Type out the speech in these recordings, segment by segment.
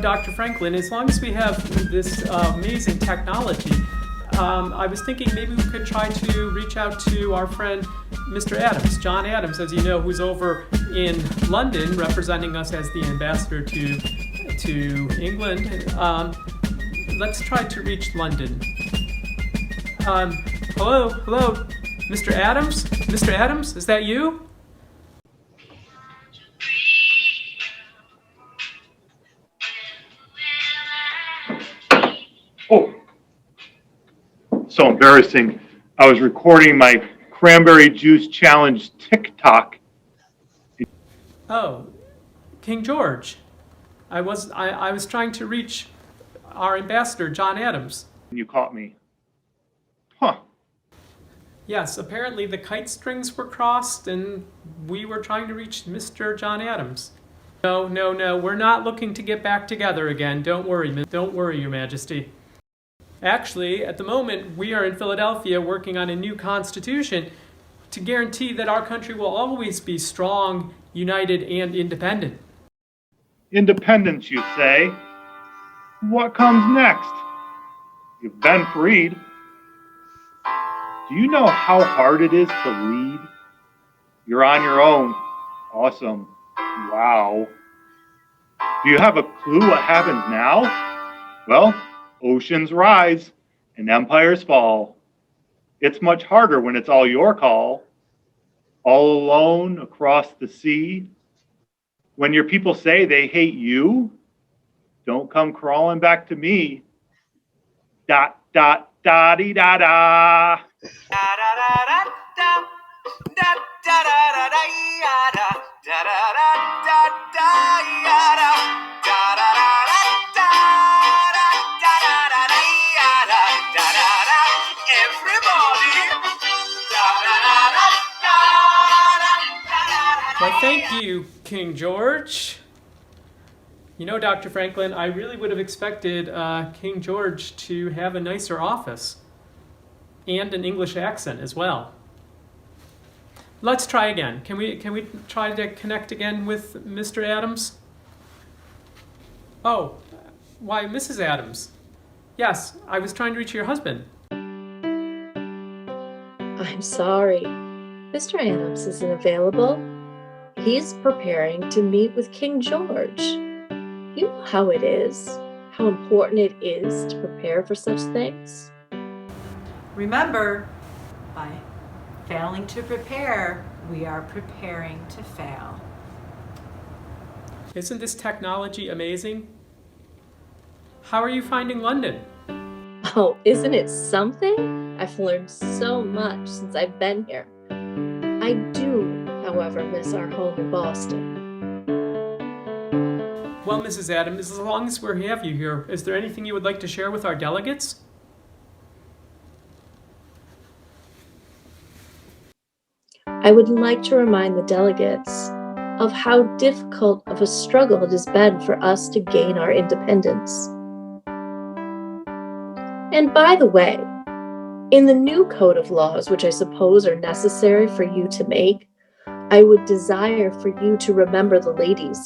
Dr. Franklin, as long as we have this amazing technology, I was thinking maybe we could try to reach out to our friend Mr. Adams, John Adams, as you know, who's over in London representing us as the ambassador to England. Let's try to reach London. Hello, Mr. Adams? Mr. Adams, is that you? Oh, so embarrassing. I was recording my cranberry juice challenge TikTok. Oh, King George. I was trying to reach our ambassador, John Adams. You caught me. Huh. Yes, apparently the kite strings were crossed and we were trying to reach Mr. John Adams. No, we're not looking to get back together again. Don't worry, Your Majesty. Actually, at the moment, we are in Philadelphia working on a new constitution to guarantee that our country will always be strong, united, and independent. Independence, you say? What comes next? You've been freed. Do you know how hard it is to lead? You're on your own. Awesome. Wow. Do you have a clue what happens now? Well, oceans rise and empires fall. It's much harder when it's all your call. All alone across the sea. When your people say they hate you, don't come crawling back to me. Dot, dot, dotty, da, da. Why, thank you, King George. You know, Dr. Franklin, I really would have expected King George to have a nicer office and an English accent as well. Let's try again. Can we try to connect again with Mr. Adams? Oh, why, Mrs. Adams. Yes, I was trying to reach your husband. I'm sorry. Mr. Adams isn't available. He's preparing to meet with King George. You know how it is, how important it is to prepare for such things. Remember, by failing to prepare, we are preparing to fail. Isn't this technology amazing? How are you finding London? Oh, isn't it something? I've learned so much since I've been here. I do, however, miss our home in Boston. Well, Mrs. Adams, as long as we have you here, is there anything you would like to share with our delegates? I would like to remind the delegates of how difficult of a struggle it has been for us to gain our independence. And by the way, in the new code of laws, which I suppose are necessary for you to make, I would desire for you to remember the ladies.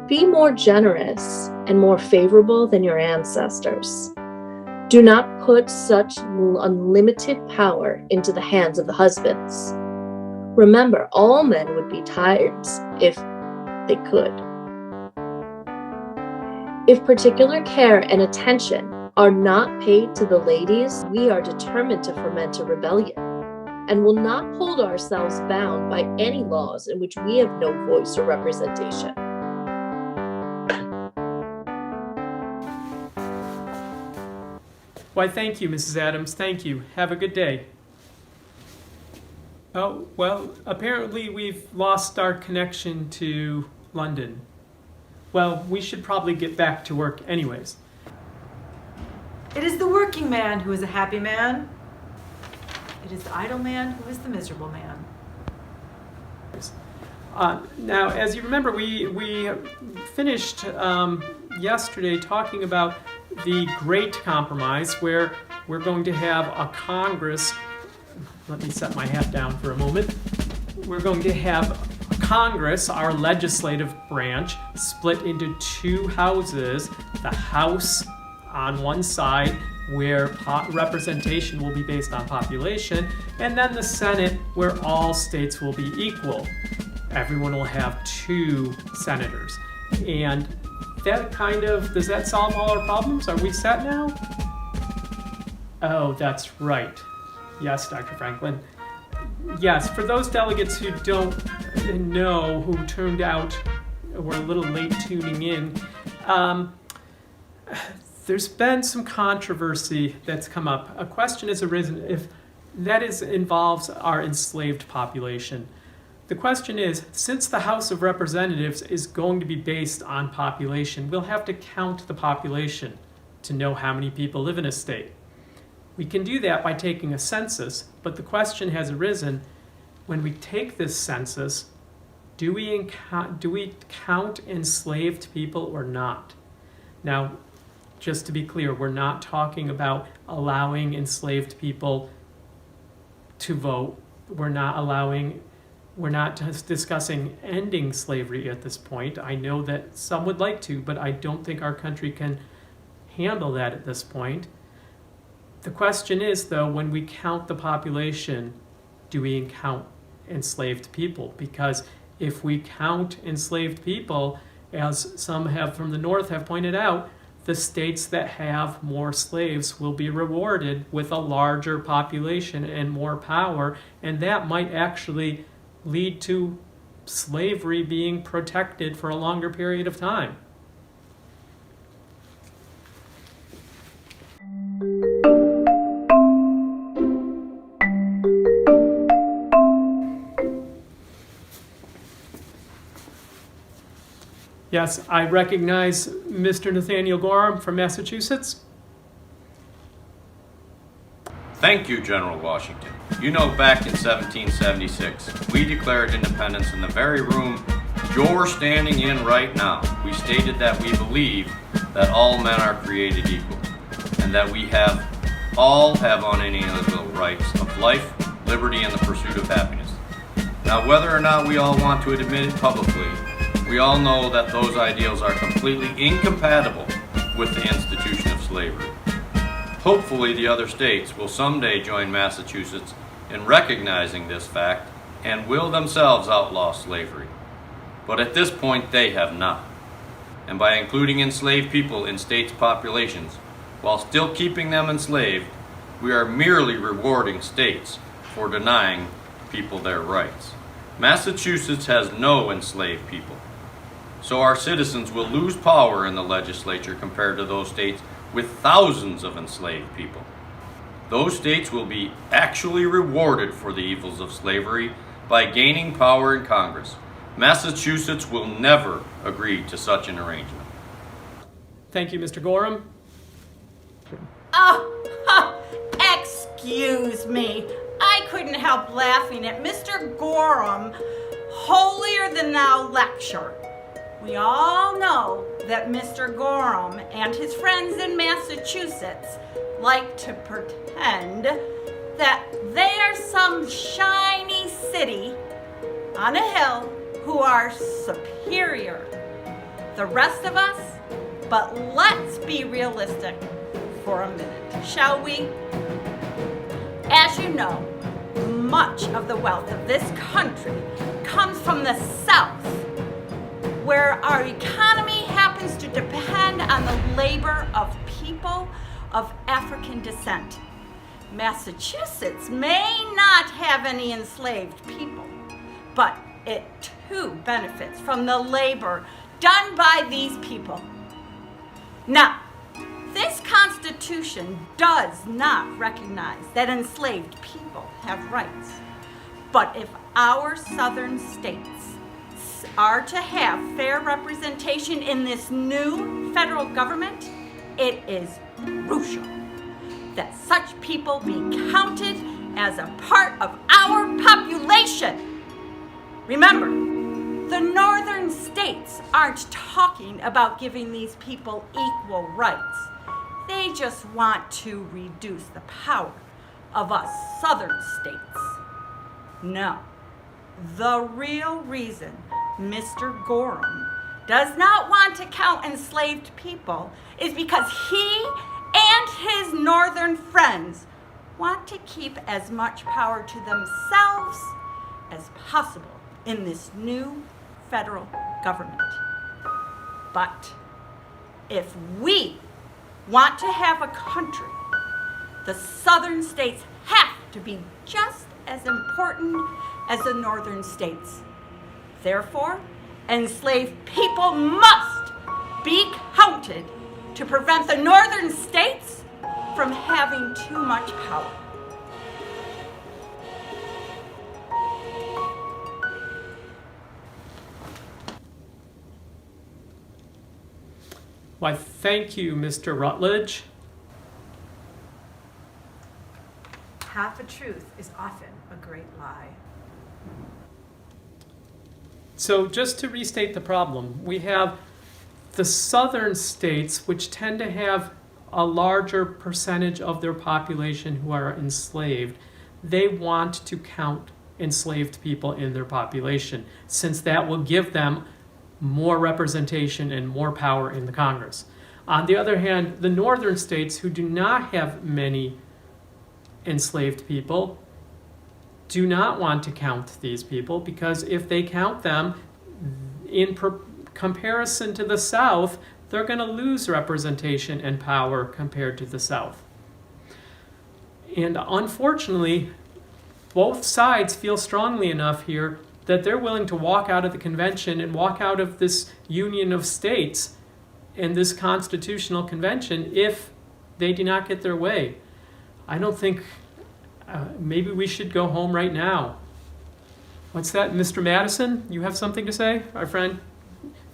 Be more generous and more favorable than your ancestors. Do not put such unlimited power into the hands of the husbands. Remember, all men would be tyrants if they could. If particular care and attention are not paid to the ladies, we are determined to foment a rebellion and will not hold ourselves bound by any laws in which we have no voice or representation. Why, thank you, Mrs. Adams. Thank you. Have a good day. Oh, well, apparently we've lost our connection to London. Well, we should probably get back to work anyways. It is the working man who is a happy man. It is the idle man who is the miserable man. Now, as you remember, we finished yesterday talking about the Great Compromise, where we're going to have a Congress. Let me set my hat down for a moment. We're going to have a Congress, our legislative branch, split into two houses. The House on one side, where representation will be based on population, and then the Senate, where all states will be equal. Everyone will have 2 senators. And that does that solve all our problems? Are we set now? Oh, that's right. Yes, Dr. Franklin. Yes, for those delegates who don't know, who turned out, were a little late tuning in, there's been some controversy that's come up. A question has arisen if that involves our enslaved population. The question is, since the House of Representatives is going to be based on population, we'll have to count the population to know how many people live in a state. We can do that by taking a census, but the question has arisen, when we take this census, do we count enslaved people or not? Now, just to be clear, we're not talking about allowing enslaved people to vote. We're not discussing ending slavery at this point. I know that some would like to, but I don't think our country can handle that at this point. The question is, though, when we count the population, do we count enslaved people? Because if we count enslaved people, as some from the North have pointed out, the states that have more slaves will be rewarded with a larger population and more power, and that might actually lead to slavery being protected for a longer period of time. Yes, I recognize Mr. Nathaniel Gorham from Massachusetts. Thank you, General Washington. You know, back in 1776, we declared independence in the very room you're standing in right now. We stated that we believe that all men are created equal, and that we all have unalienable rights of life, liberty, and the pursuit of happiness. Now, whether or not we all want to admit it publicly, we all know that those ideals are completely incompatible with the institution of slavery. Hopefully, the other states will someday join Massachusetts in recognizing this fact and will themselves outlaw slavery. But at this point, they have not. And by including enslaved people in states' populations, while still keeping them enslaved, we are merely rewarding states for denying people their rights. Massachusetts has no enslaved people, so our citizens will lose power in the legislature compared to those states with thousands of enslaved people. Those states will be actually rewarded for the evils of slavery by gaining power in Congress. Massachusetts will never agree to such an arrangement. Thank you, Mr. Gorham. Excuse me. I couldn't help laughing at Mr. Gorham holier-than-thou lecture. We all know that Mr. Gorham and his friends in Massachusetts like to pretend that they are some shiny city on a hill who are superior. The rest of us, but let's be realistic for a minute, shall we? As you know, much of the wealth of this country comes from the South, where our economy happens to depend on the labor of people of African descent. Massachusetts may not have any enslaved people, but it too benefits from the labor done by these people. Now, this Constitution does not recognize that enslaved people have rights, but if our southern states are to have fair representation in this new federal government, it is crucial that such people be counted as a part of our population. Remember, the northern states aren't talking about giving these people equal rights. They just want to reduce the power of us southern states. No, the real reason Mr. Gorham does not want to count enslaved people is because he and his northern friends want to keep as much power to themselves as possible in this new federal government. But if we want to have a country, the southern states have to be just as important as the northern states. Therefore, enslaved people must be counted to prevent the northern states from having too much power. Why, thank you, Mr. Rutledge. Half a truth is often a great lie. So just to restate the problem, we have the southern states, which tend to have a larger percentage of their population who are enslaved. They want to count enslaved people in their population, since that will give them more representation and more power in the Congress. On the other hand, the northern states, who do not have many enslaved people, do not want to count these people, because if they count them in comparison to the South, they're going to lose representation and power compared to the South. And unfortunately, both sides feel strongly enough here that they're willing to walk out of the convention and walk out of this union of states and this constitutional convention if they do not get their way. I don't think, maybe we should go home right now. What's that, Mr. Madison? You have something to say? Our friend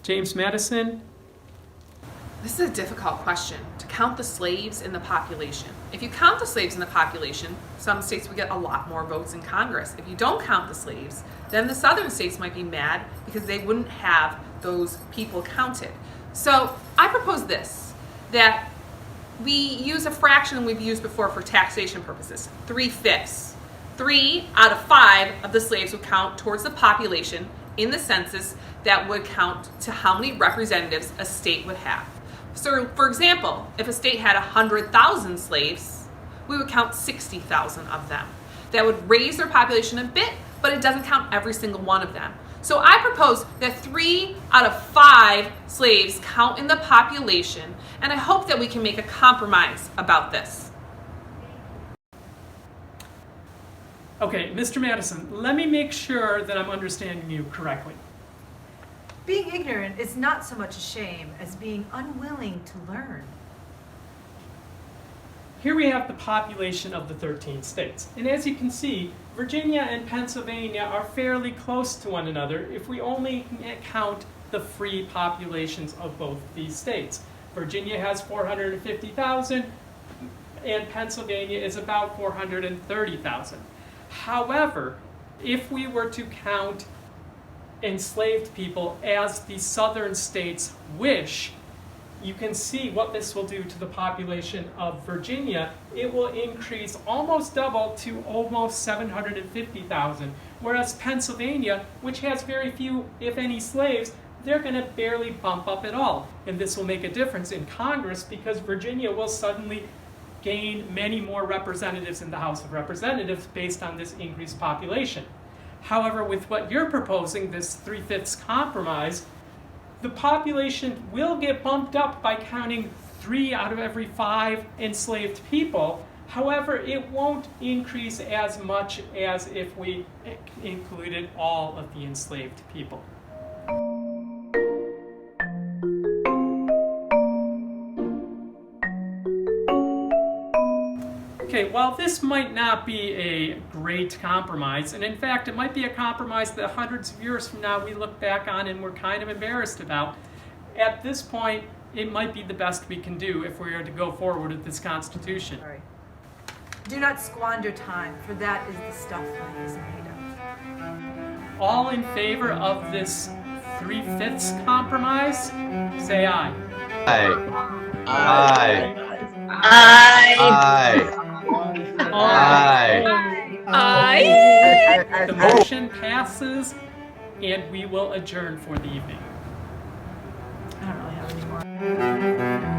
James Madison? This is a difficult question, to count the slaves in the population. If you count the slaves in the population, some states would get a lot more votes in Congress. If you don't count the slaves, then the southern states might be mad because they wouldn't have those people counted. So I propose this, that we use a fraction we've used before for taxation purposes, 3/5. 3 out of 5 of the slaves would count towards the population in the census that would count to how many representatives a state would have. So, for example, if a state had 100,000 slaves, we would count 60,000 of them. That would raise their population a bit, but it doesn't count every single one of them. So I propose that 3 out of 5 slaves count in the population, and I hope that we can make a compromise about this. Okay, Mr. Madison, let me make sure that I'm understanding you correctly. Being ignorant is not so much a shame as being unwilling to learn. Here we have the population of the 13 states. And as you can see, Virginia and Pennsylvania are fairly close to one another if we only count the free populations of both these states. Virginia has 450,000 and Pennsylvania is about 430,000. However, if we were to count enslaved people as the southern states wish, you can see what this will do to the population of Virginia. It will increase almost double to almost 750,000, whereas Pennsylvania, which has very few, if any, slaves, they're going to barely bump up at all. And this will make a difference in Congress because Virginia will suddenly gain many more representatives in the House of Representatives based on this increased population. However, with what you're proposing, this 3/5 compromise, the population will get bumped up by counting 3 out of every 5 enslaved people. However, it won't increase as much as if we included all of the enslaved people. Okay, while this might not be a great compromise, and in fact it might be a compromise that hundreds of years from now we look back on and we're kind of embarrassed about, at this point it might be the best we can do if we are to go forward with this Constitution. Sorry. Do not squander time, for that is the stuff life is made of. All in favor of this 3/5 compromise, say aye. Aye. Aye. Aye. Aye. Aye. Aye. The Motion passes, and we will adjourn for the evening. I don't really have any more.